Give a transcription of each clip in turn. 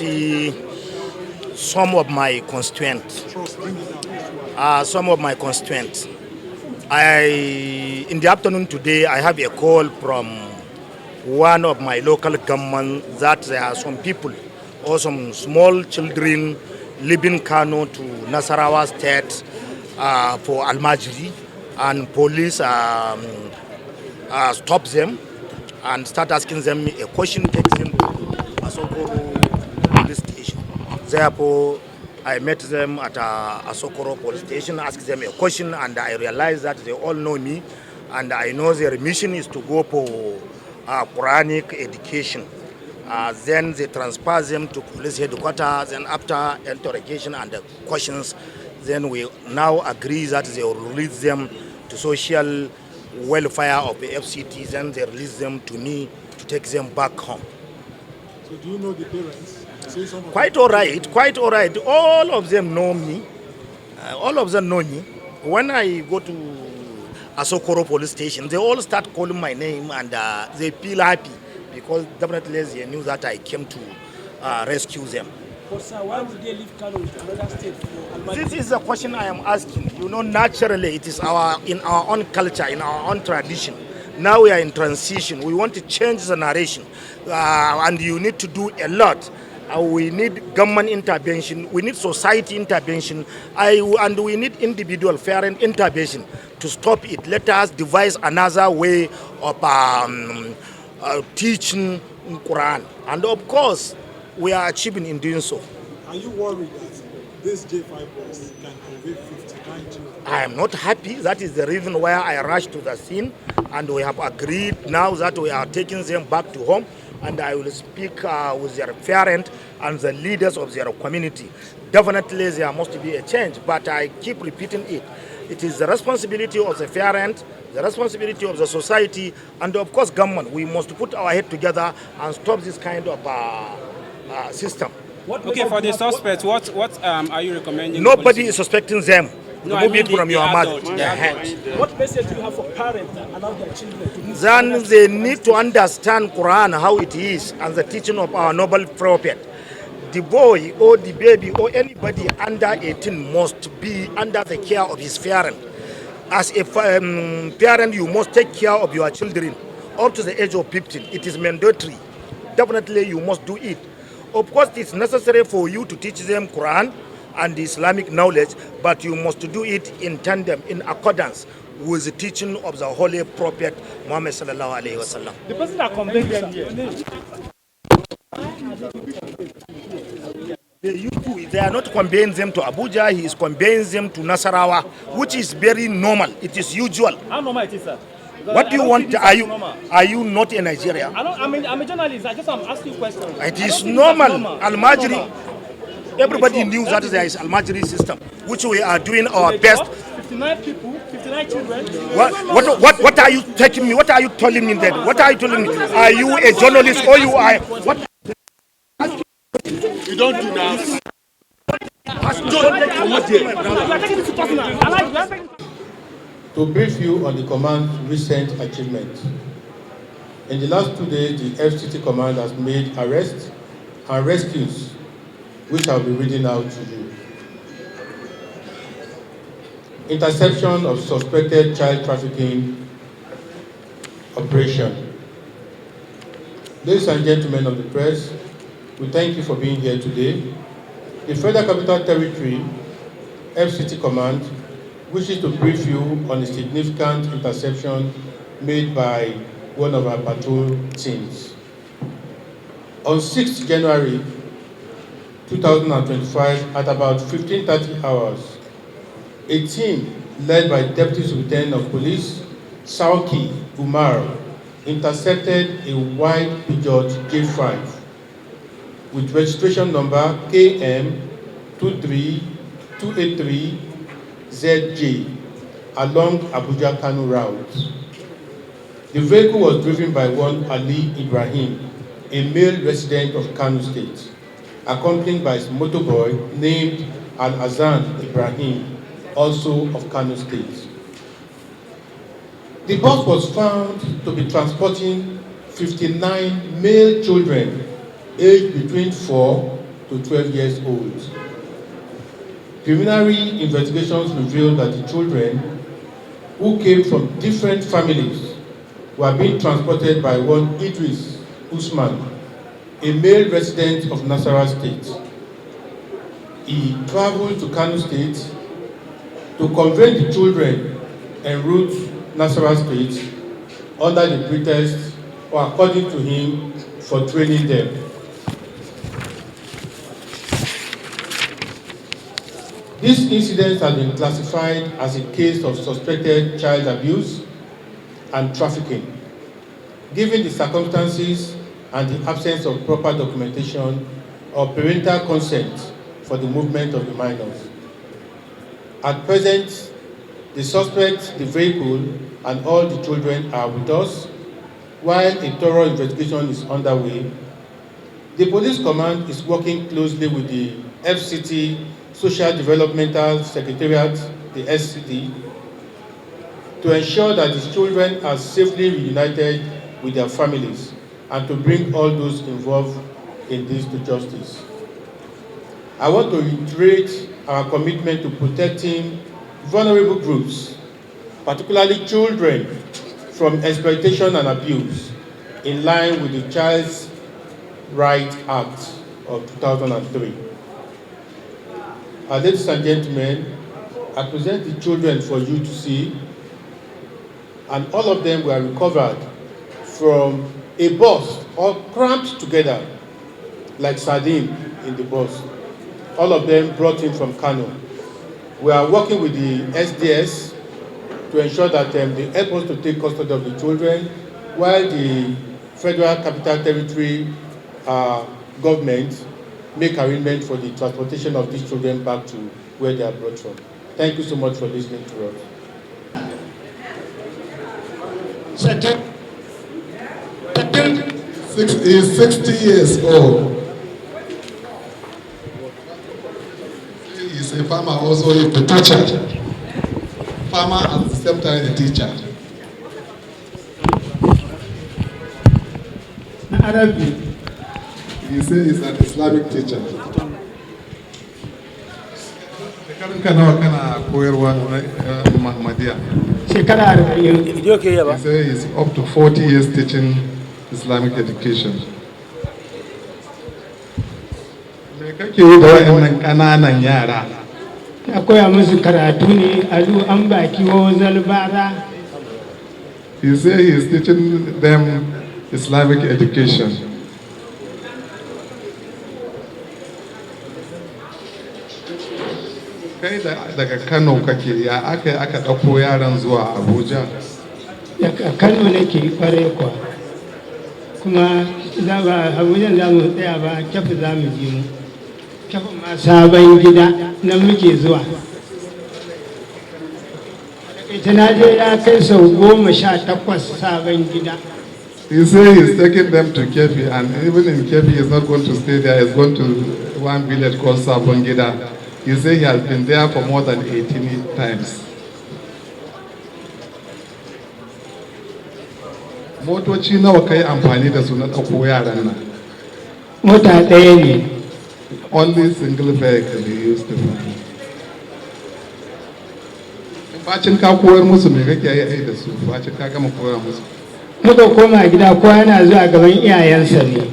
See, some of my constituents, in the afternoon today, I have a call from one of my local government that there are some people or some small children leaving Kano to Nasarawa State for Almajiri, and police stop them and start asking them a question, takes them to Asokoro police station. Therefore, I met them at Asokoro police station, asked them a question, and I realized that they all know me, and I know their mission is to go for Quranic education. Then they transfer them to police headquarters, and after interrogation and questions, then we now agree that they will release them to social welfare of the FCT, then they release them to me to take them back home. So do you know the parents? Quite all right. All of them know me. When I go to Asokoro police station, they all start calling my name, and they feel happy because definitely they knew that I came to rescue them. But sir, why would they leave Kano to another state? This is the question I am asking. You know, naturally, it is in our own culture, in our own tradition. Now we are in transition. We want to change the narration, and you need to do a lot. We need government intervention, we need society intervention, and we need individual parent intervention to stop it. Let us devise another way of teaching Quran. And of course, we are achieving in doing so. Are you worried that this J5 bus can convict 59 children? I am not happy. That is the reason why I rushed to the scene, and we have agreed now that we are taking them back to home, and I will speak with their parents and the leaders of their community. Definitely there must be a change, but I keep repeating it. It is the responsibility of the parents, the responsibility of the society, and of course government. We must put our head together and stop this kind of system. Okay, for the suspects, what are you recommending? Nobody is suspecting them. No, remove it from your mouth. What message do you have for parents that allow their children to move? Then they need to understand Quran, how it is, and the teaching of our noble prophet. The boy or the baby or anybody under 18 must be under the care of his parent. As a parent, you must take care of your children up to the age of 15. It is mandatory. Definitely, you must do it. Of course, it's necessary for you to teach them Quran and Islamic knowledge, but you must do it in tandem, in accordance with the teaching of the Holy Prophet Muhammad sallallahu alaihi wasallam. The person that conveyed them here. They are not conveying them to Abuja, he is conveying them to Nasarawa, which is very normal. It is usual. How normal it is, sir? What do you want? Are you not in Nigeria? I'm a journalist. I just am asking questions. It is normal. Almajiri. Everybody knew that there is Almajiri system, which we are doing our best. 59 people, 59 children. What are you taking me? What are you telling me then? What are you telling me? Are you a journalist or you are? What? You don't do that. To brief you on the command's recent achievements. In the last 2 days, the FCT command has made arrests and rescues, which I'll be reading out to you. Interception of suspected child trafficking operation. Ladies and gentlemen of the press, we thank you for being here today. The Federal Capital Territory FCT Command wishes to brief you on a significant interception made by one of our patrol teams. On 6th January 2025, at about 15:30 hours, a team led by Deputy Superintendent of Police, Sauki Umar, intercepted a white Peugeot J5 with registration number KM 23283ZJ along Abuja-Kano route. The vehicle was driven by one Ali Ibrahim, a male resident of Kano State, accompanied by his motorboy named Al-Azan Ibrahim, also of Kano State. The bus was found to be transporting 59 male children aged between 4 to 12 years old. Preliminary investigations revealed that the children, who came from different families, were being transported by one Idris Usman, a male resident of Nasarawa State. He traveled to Kano State to convey the children en route Nasarawa State under the pretext, or according to him, for training them. This incident has been classified as a case of suspected child abuse and trafficking, given the circumstances and the absence of proper documentation or parental consent for the movement of the minors. At present, the suspect, the vehicle, and all the children are with us, while a thorough investigation is underway. The police command is working closely with the FCT Social Developmental Secretariat, the SCD, to ensure that the children are safely reunited with their families and to bring all those involved in this to justice. I want to reiterate our commitment to protecting vulnerable groups, particularly children, from exploitation and abuse, in line with the Child's Rights Act of 2003. Ladies and gentlemen, I present the children for you to see, and all of them were recovered from a bus, all cramped together like sardine in the bus. All of them brought in from Kano. We are working with the SDS to ensure that they help us to take custody of the children, while the Federal Capital Territory government make arrangements for the transportation of these children back to where they are brought from. Thank you so much for listening to us. He is 60 years old. He is a farmer, also a teacher. Farmer at the same time a teacher. Arabic. He says he's an Islamic teacher. Shekara He says he's up to 40 years teaching Islamic education. akwai musu karatu ne alu an baki wa zalbara. He says he is teaching them Islamic education. Kai daga Kano kake, ya aka ɗauko yaran zuwa Abuja? Daga Kano nake kware kwa. Kuma za ba Abuja za mu tsaya ba, Kyafi za mu je mu. Kyafi ma sabon gida na muke zuwa. Ita na je ya kai sau 18 sabon gida. He says he's taking them to Kefi, and even in Kefi he's not going to stay there, he's going to one village called Sabongida. He says he has been there for more than 18 times. Motoci nawa kai amfani da su na ɗauko yaran nan? Mota ɗaya ne. Only single vehicle he used to fly. Bacin ka koyar musu me kake yi da su? Bacin ka gama koyar musu? Muka koma gida kowa yana zuwa gaban iyayensa ne.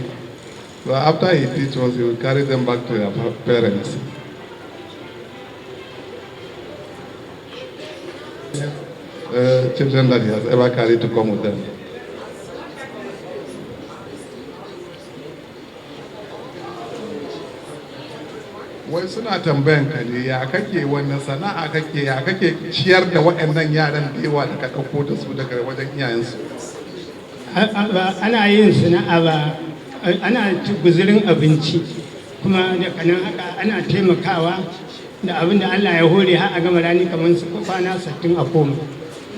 So after he teaches us, he will carry them back to their parents. Children that he has ever carried to come with them. Wai suna tambayan ka ne ya kake wannan sana'a kake ya kake ciyar da waɗannan yaran da yawa da ka ɗauko da su daga wajen iyayensu. Ana yin sana'a ba, ana guzurin abinci, kuma da kanan haka ana taimakawa da abin da Allah ya hore har a gama rani kamar su kwana 60 a koma.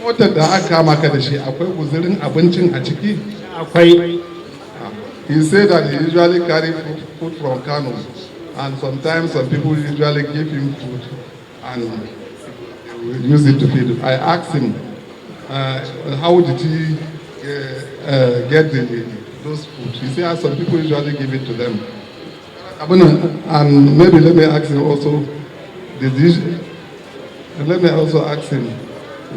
Motar da aka kama ka da shi akwai guzurin abincin a ciki? Akwai. He said that he usually carry food from Kano, and sometimes some people usually give him food and use it to feed. I asked him, how did he get those food? He said some people usually give it to them. And maybe let me ask him also, let me also ask him,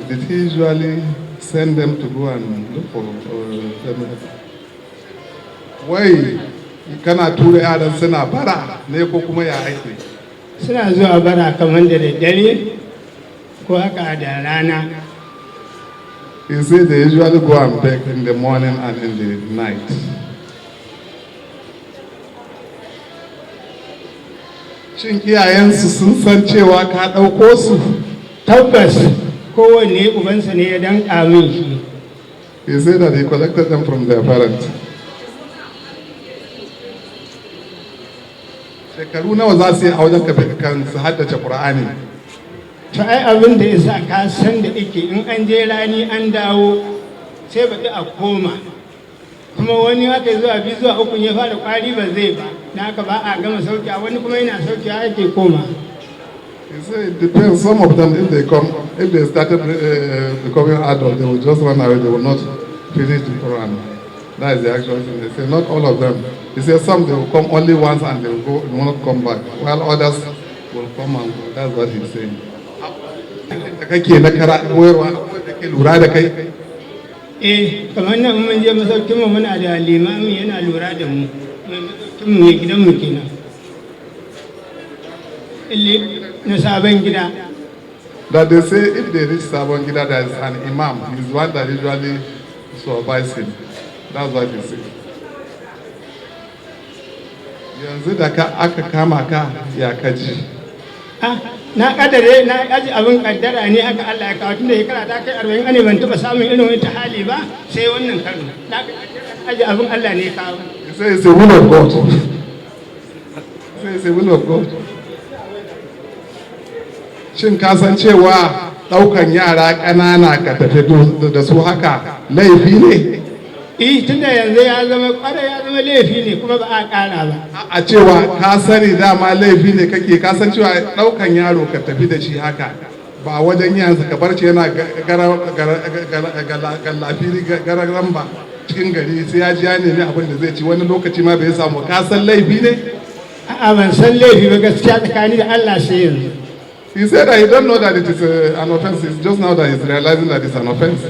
did he usually send them to go and look for them? Why kana tura yaran suna bara ne ko kuma ya aiki? Suna zuwa bara kamar da daddare ko haka da rana. He said they usually go and beg in the morning and in the night. Shin iyayensu sun san cewa ka ɗauko su? Tabbas kowanne ubansa ne ya danƙa min shi. He said that he collected them from their parents. Shekaru nawa za su yi a wajen kan su haddace Qur'ani? To ai abin da yasa ka san da yake in an je rani an dawo sai baɗi a koma. Kuma wani haka zuwa 2 zuwa 3 ya fara kwari ba zai ba. Na haka ba a gama sauƙiya wani kuma yana sauƙiya ake koma. He said it depends. Some of them, if they started becoming adults, they will just run away. They will not finish the Quran. That is the actual thing. They say not all of them. He says some they will come only once and they will go and will not come back, while others will come and go. That's what he's saying. Kamar nan mun je masaukin mu muna da limami yana lura da mu. Mai gidan mu kenan. That they say if they reach Sabon Gida, there is an imam. He's one that usually supervises him. That's what he says. Yanzu da aka kama ka ya kaji. Na kadare na aji abin kaddara ne haka Allah ya kawo tunda shekara ta kai 40 ane ban taba samun irin wani hali ba sai wannan karo. Na aji abin Allah ne ya kawo. He says it's a will of God. He says it's a will of God. Shin ka san cewa ɗaukan yara ƙanana ka tafi da su haka laifi ne? Tunda yanzu ya zama ƙwarai ya zama laifi ne kuma ba a ƙara ba. A cewa ka sani dama laifi ne kake ka san cewa ɗaukan yaro ka tafi da shi haka ba wajen yanzu ka bar shi yana gallafiri gararan ba cikin gari sai ya ji ya nemi abin da zai ci wani lokaci ma bai samu ka san laifi ne? A'a ban san laifi ba gaskiya tsakani da Allah sai yanzu. He said that he don't know that it is an offense. It's just now that he's realizing that it's an offense.